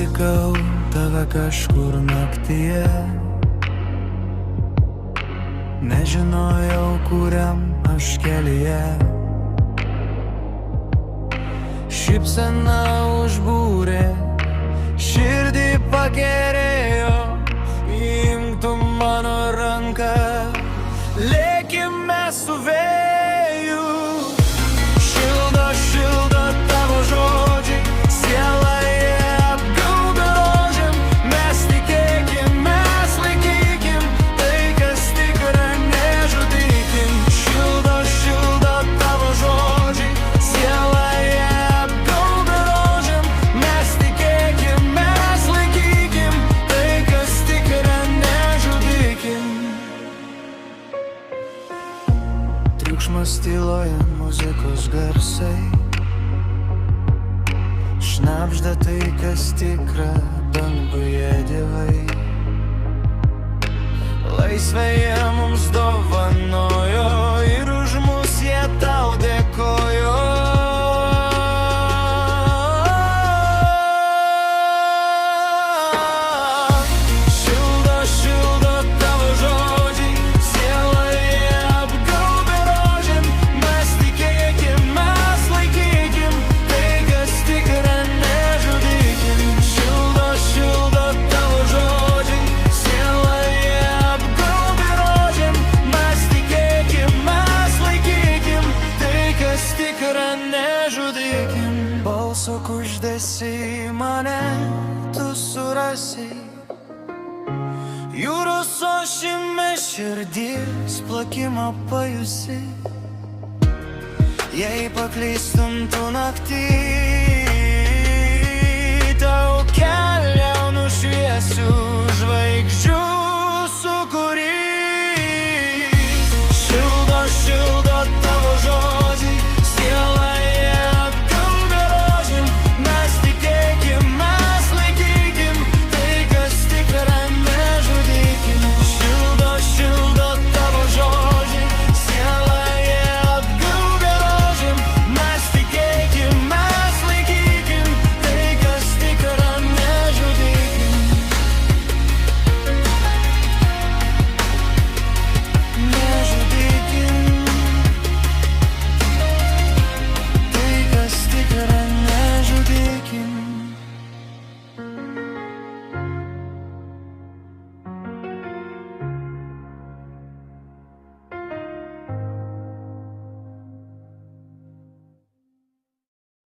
sutikau tave kažkur naktyje, nežinojau, kuriam aš kelyje. Šypsena užbūrė, širdį pagerėjo, imk tu mano ranką, lėkime su vėju. Šildo, šildo tavo žodžiai, sielą jie apgaubia rožėm. Mes tikėkim, mes laikykim tai, kas tikra, nežudykim. Šildo, šildo tavo žodžiai, sielą jie apgaubia rožėm. Mes tikėkim, mes laikykim tai, kas tikra, nežudykim. Triukšmas tyloje, muzikos garsai, šnabžda tai, kas tikra, danguje dievai. Laisvę jie mums dovanojo ir už mus jie tau dėkojo. Šildo, šildo tavo žodžiai, sielą jie apgaubia rožėm. Mes tikėkim, mes laikykim tai, kas tikra, nežudykim. Šildo, šildo tavo žodžiai, sielą jie apgaubia rožėm. Mes tikėkim, mes laikykim tai, kas tikra, nežudykim. Balso kuždesi mane tu surasi, jūros ošime širdies plakimą pajusi. Jei paklystum tu naktį, tau kelią nušviesiu žvaigždžių